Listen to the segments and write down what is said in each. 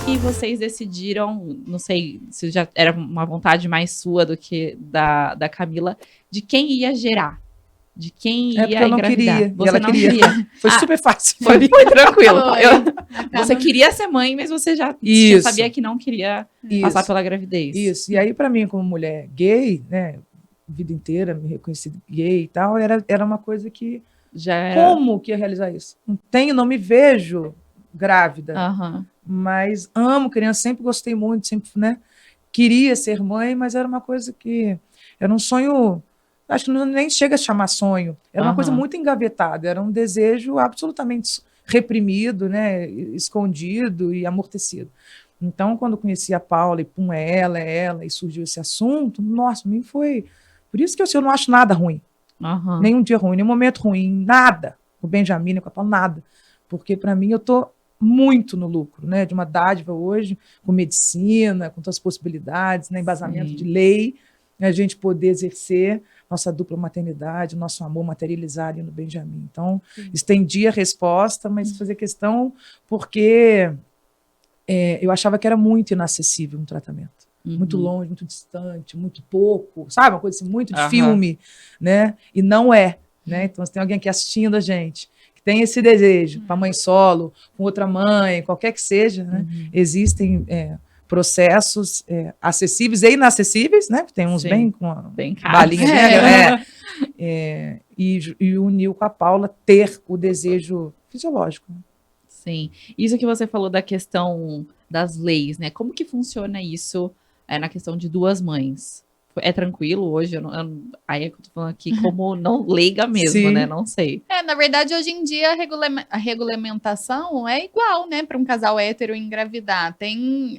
que vocês decidiram, não sei se já era uma vontade mais sua do que da Camila, de quem ia gerar? De quem ia porque eu não engravidar? queria, Você ela não queria. Foi super fácil. Foi tranquilo. Foi. Você queria ser mãe, mas você já sabia que não queria passar pela gravidez. Isso. E aí, pra mim, como mulher gay, né, a vida inteira me reconheci gay e tal, era uma coisa que... Já era... Como que ia realizar isso? Não me vejo grávida, mas amo criança, sempre gostei muito, sempre, né, queria ser mãe, mas era uma coisa que... Era um sonho... Acho que nem chega a chamar sonho. Era uma coisa muito engavetada, era um desejo absolutamente reprimido, né, escondido e amortecido. Então, quando eu conheci a Paula, e pum, é ela, e surgiu esse assunto, nossa, para mim foi... Por isso que eu não acho nada ruim. Nenhum dia ruim, nenhum momento ruim, nada. Com o Benjamin, com a Paula, nada. Porque, para mim, eu estou muito no lucro, né, de uma dádiva hoje, com medicina, com todas as possibilidades, né, embasamento de lei, a gente poder exercer nossa dupla maternidade, nosso amor materializar ali no Benjamin. Então, estendi a resposta, mas fazer questão porque eu achava que era muito inacessível um tratamento. Muito longe, muito distante, muito pouco, sabe? Uma coisa assim, muito de filme, né? E não é, né? Então, se tem alguém aqui assistindo a gente, que tem esse desejo, para mãe solo, com outra mãe, qualquer que seja, né? Existem... processos acessíveis e inacessíveis, né? Tem uns bem com a balinha velha, e uniu com a Paula ter o desejo fisiológico. Sim. Isso que você falou da questão das leis, né? Como que funciona isso na questão de duas mães? É tranquilo hoje? Aí é que eu tô falando aqui como não leiga mesmo, né? Não sei. Na verdade, hoje em dia, a regulamentação é igual, né? Para um casal hétero engravidar. Tem...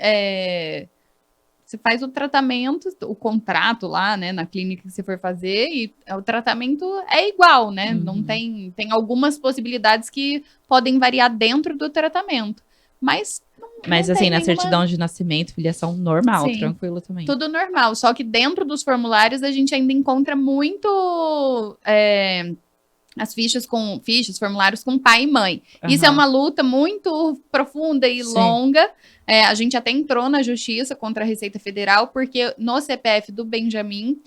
você faz o tratamento, o contrato lá, né? Na clínica que você for fazer, e o tratamento é igual, né? Não tem algumas possibilidades que podem variar dentro do tratamento. Mas assim, na certidão de nascimento, filiação normal, tranquilo também. Tudo normal, só que dentro dos formulários a gente ainda encontra muito as formulários com pai e mãe. Isso é uma luta muito profunda e longa. A gente até entrou na justiça contra a Receita Federal, porque no CPF do Benjamin,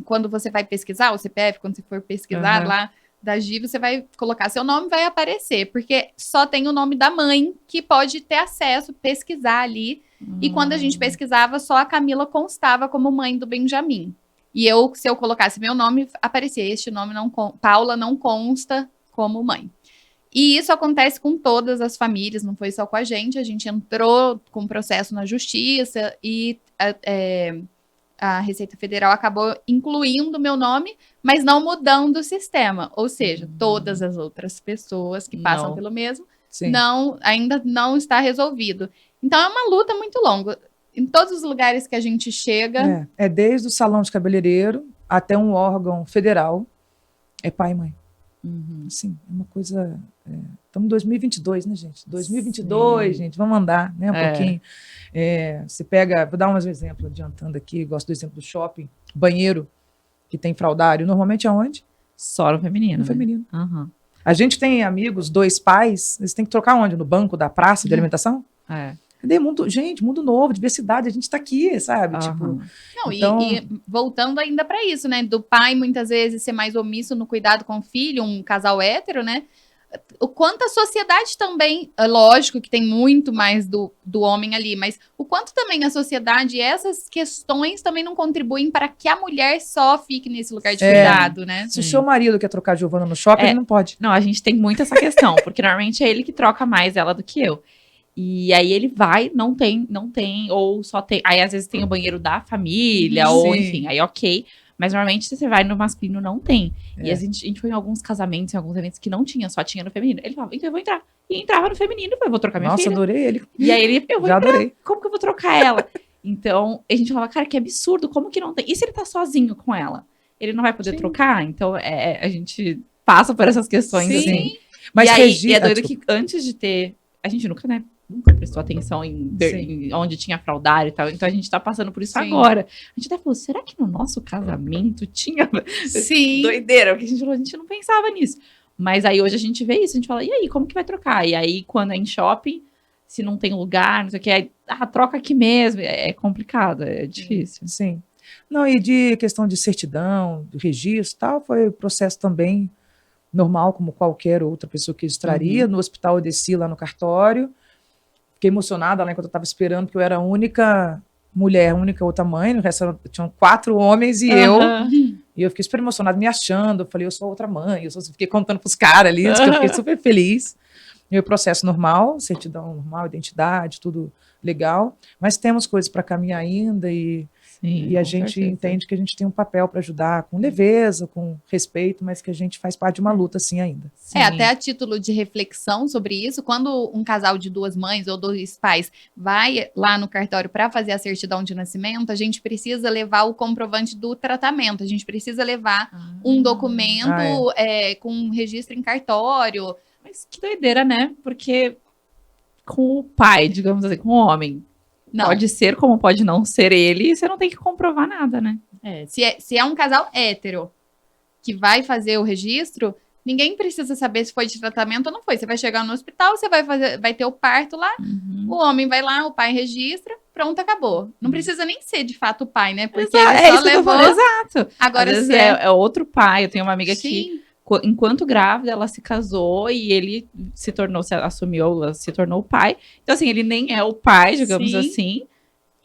quando você vai pesquisar o CPF, quando você for pesquisar lá, da GI, você vai colocar seu nome, vai aparecer, porque só tem o nome da mãe que pode ter acesso, pesquisar ali. E quando a gente pesquisava, só a Camila constava como mãe do Benjamin. E se eu colocasse meu nome, aparecia, este nome Paula não consta como mãe. E isso acontece com todas as famílias, não foi só com a gente entrou com um processo na justiça e a Receita Federal acabou incluindo o meu nome, mas não mudando o sistema. Ou seja, todas as outras pessoas que passam pelo mesmo, ainda não está resolvido. Então, é uma luta muito longa. Em todos os lugares que a gente chega... desde o salão de cabeleireiro até um órgão federal, é pai e mãe. Assim, é uma coisa... Estamos em 2022, né, gente? 2022, gente, vamos andar, né, um pouquinho. Você pega, vou dar um exemplo, adiantando aqui, gosto do exemplo do shopping, banheiro, que tem fraudário, normalmente aonde? Só no feminino. No feminino. A gente tem amigos, 2 pais, eles têm que trocar onde? No banco da praça de alimentação? Cadê mundo novo, diversidade, a gente tá aqui, sabe? Tipo, não, então... e voltando ainda para isso, né? Do pai, muitas vezes, ser mais omisso no cuidado com o filho, um casal hétero, né? O quanto a sociedade também, lógico que tem muito mais do homem ali, mas o quanto também a sociedade e essas questões também não contribuem para que a mulher só fique nesse lugar de cuidado, né? Se o seu marido quer trocar a Giovana no shopping, ele não pode. Não, a gente tem muito essa questão, porque normalmente é ele que troca mais ela do que eu. E aí ele vai, não tem, ou só tem... Aí às vezes tem o banheiro da família, ou enfim, aí ok. Mas normalmente se você vai no masculino, não tem. E a gente foi em alguns casamentos, em alguns eventos que não tinha, só tinha no feminino. Ele falava, então eu vou entrar. E entrava no feminino, eu vou trocar minha filha. Nossa, adorei ele. E aí ele, eu vou Já entrar. Adorei. Como que eu vou trocar ela? Então, a gente falava, cara, que absurdo, como que não tem? E se ele tá sozinho com ela? Ele não vai poder trocar? Então, a gente passa por essas questões, assim. Mas e é doido que antes de ter... A gente nunca prestou atenção em onde tinha fraudário e tal. Então a gente tá passando por isso agora. A gente até falou, será que no nosso casamento tinha doideira? Porque a gente não pensava nisso. Mas aí hoje a gente vê isso, a gente fala, e aí, como que vai trocar? E aí, quando é em shopping, se não tem lugar, não sei o que, aí, troca aqui mesmo, é complicado, é difícil. Sim. Não, e de questão de certidão, de registro e tal, foi processo também normal, como qualquer outra pessoa que registraria. No hospital eu desci lá no cartório, fiquei emocionada lá enquanto eu estava esperando, porque eu era a única mulher, a única outra mãe, no resto tinham 4 homens e eu. E eu fiquei super emocionada, me achando. Eu falei, eu sou outra mãe. Fiquei contando pros caras ali, que eu fiquei super feliz. E o processo normal, certidão normal, identidade, tudo legal. Mas temos coisas para caminhar ainda e a gente entende que a gente tem um papel para ajudar com leveza, com respeito, mas que a gente faz parte de uma luta assim ainda. Sim. Até a título de reflexão sobre isso, quando um casal de 2 mães ou 2 pais vai lá no cartório para fazer a certidão de nascimento, a gente precisa levar o comprovante do tratamento, a gente precisa levar um documento com um registro em cartório. Mas que doideira, né? Porque com o pai, digamos assim, com o homem, pode ser como pode não ser ele, e você não tem que comprovar nada, né? Se é um casal hétero que vai fazer o registro, ninguém precisa saber se foi de tratamento ou não foi. Você vai chegar no hospital, você vai ter o parto lá, o homem vai lá, o pai registra, pronto, acabou. Não precisa nem ser de fato o pai, né? Porque ele só levou. Exato. Agora às vezes é outro pai. Eu tenho uma amiga que, enquanto grávida, ela se casou e ele se tornou o pai. Então, assim, ele nem é o pai, digamos assim.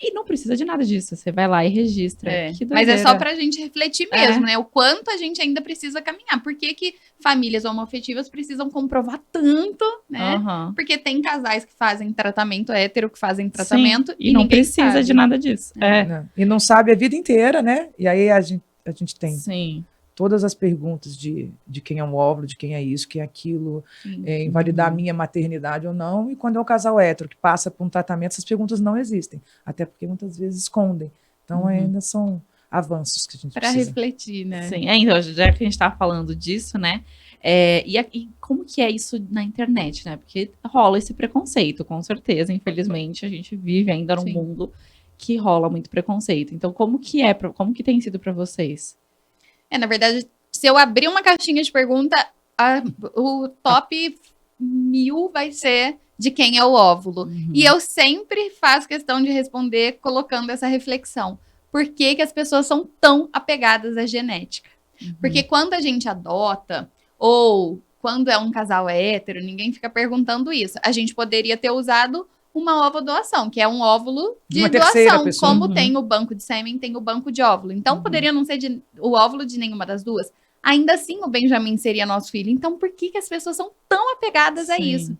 E não precisa de nada disso. Você vai lá e registra. Mas é só pra gente refletir mesmo, né? O quanto a gente ainda precisa caminhar. Por que famílias homoafetivas precisam comprovar tanto, né? Porque tem casais que fazem tratamento hétero, que fazem tratamento e não precisa sabe. de nada disso. E não sabe a vida inteira, né? E aí a gente tem todas as perguntas de quem é um óvulo, de quem é isso, quem é aquilo, invalidar a minha maternidade ou não. E quando é um casal hétero que passa por um tratamento, essas perguntas não existem. Até porque muitas vezes escondem. Então ainda são avanços que a gente precisa. Para refletir, né? Sim, então, já que a gente está falando disso, né? E como que é isso na internet, né? Porque rola esse preconceito, com certeza. Infelizmente, a gente vive ainda num mundo que rola muito preconceito. Então, como que tem sido para vocês? Na verdade, se eu abrir uma caixinha de pergunta, o top 1000 vai ser de quem é o óvulo. E eu sempre faço questão de responder colocando essa reflexão. Por que as pessoas são tão apegadas à genética? Porque quando a gente adota, ou quando é um casal hétero, ninguém fica perguntando isso. A gente poderia ter usado uma ovodoação, que é um óvulo de doação. Como tem o banco de sêmen, tem o banco de óvulo. Então, poderia não ser o óvulo de nenhuma das duas. Ainda assim, o Benjamin seria nosso filho. Então, por que as pessoas são tão apegadas a isso?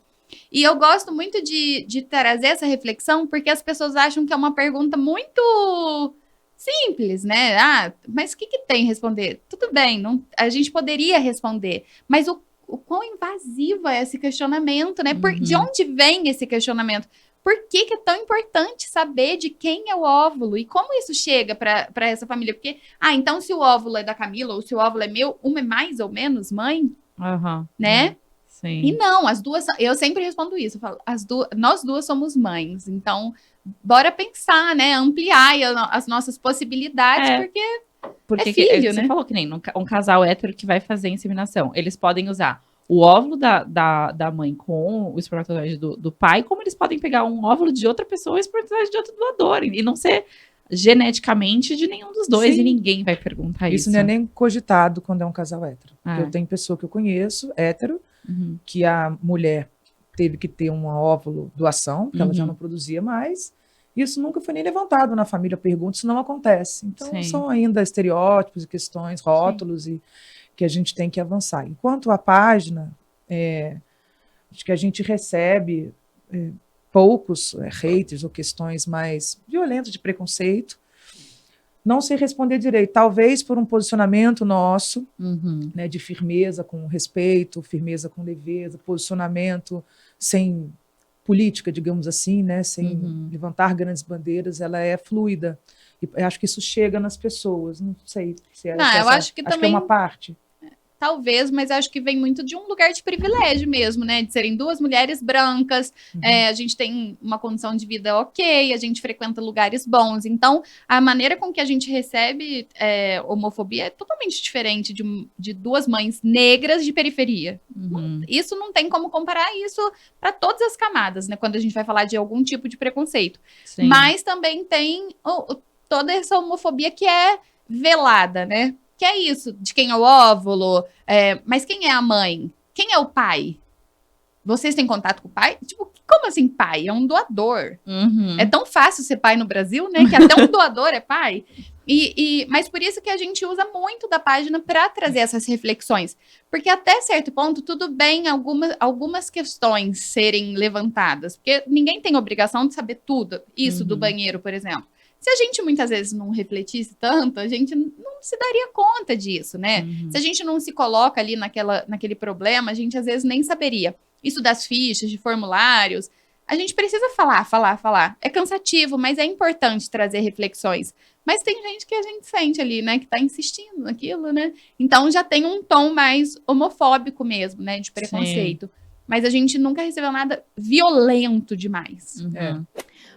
E eu gosto muito de trazer essa reflexão, porque as pessoas acham que é uma pergunta muito simples, né? Mas o que tem responder? Tudo bem, a gente poderia responder, mas o quão invasivo é esse questionamento, né? De onde vem esse questionamento? Por que é tão importante saber de quem é o óvulo? E como isso chega para essa família? Porque, então se o óvulo é da Camila ou se o óvulo é meu, uma é mais ou menos mãe? Né? Sim. E não, as duas... Eu sempre respondo isso. Eu falo, nós duas somos mães. Então, bora pensar, né? Ampliar as nossas possibilidades, porque é filho, né? Você falou que nem um casal hétero que vai fazer inseminação. Eles podem usar o óvulo da mãe com o espermatozoide do pai, como eles podem pegar um óvulo de outra pessoa e o espermatozoide de outro doador. E não ser geneticamente de nenhum dos dois. E ninguém vai perguntar isso. Isso não é nem cogitado quando é um casal hétero. Eu tenho pessoa que eu conheço, hétero, que a mulher teve que ter um óvulo doação, porque ela já não produzia mais. Isso nunca foi nem levantado na família, pergunta, isso não acontece. Então, são ainda estereótipos e questões, rótulos, e que a gente tem que avançar. Enquanto a página, acho que a gente recebe poucos haters ou questões mais violentas de preconceito, não sei responder direito, talvez por um posicionamento nosso, né, de firmeza com respeito, firmeza com leveza, posicionamento sem política, digamos assim, né, sem levantar grandes bandeiras, ela é fluida. E acho que isso chega nas pessoas, não sei se é eu acho que também é uma parte. talvez, mas acho que vem muito de um lugar de privilégio mesmo, né? De serem 2 mulheres brancas, a gente tem uma condição de vida ok, a gente frequenta lugares bons. Então, a maneira com que a gente recebe homofobia é totalmente diferente de 2 mães negras de periferia. Isso não tem como comparar isso para todas as camadas, né? Quando a gente vai falar de algum tipo de preconceito. Sim. Mas também tem toda essa homofobia que é velada, né? Que é isso, de quem é o óvulo, mas quem é a mãe? Quem é o pai? Vocês têm contato com o pai? Tipo, como assim pai? É um doador. É tão fácil ser pai no Brasil, né? Que até um doador é pai. Mas por isso que a gente usa muito da página para trazer essas reflexões. Porque até certo ponto, tudo bem algumas questões serem levantadas. Porque ninguém tem obrigação de saber tudo. Isso do banheiro, por exemplo. Se a gente muitas vezes não refletisse tanto, a gente não se daria conta disso, né? Se a gente não se coloca ali naquele problema, a gente às vezes nem saberia. Isso das fichas, de formulários, a gente precisa falar. É cansativo, mas é importante trazer reflexões. Mas tem gente que a gente sente ali, né, que tá insistindo naquilo, né? Então já tem um tom mais homofóbico mesmo, né, de preconceito. Sim. Mas a gente nunca recebeu nada violento demais.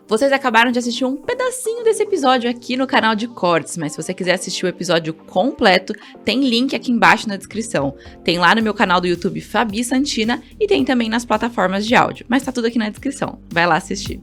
Vocês acabaram de assistir um pedacinho desse episódio aqui no canal de cortes, mas se você quiser assistir o episódio completo, tem link aqui embaixo na descrição. Tem lá no meu canal do YouTube Fabi Santina e tem também nas plataformas de áudio, mas tá tudo aqui na descrição. Vai lá assistir.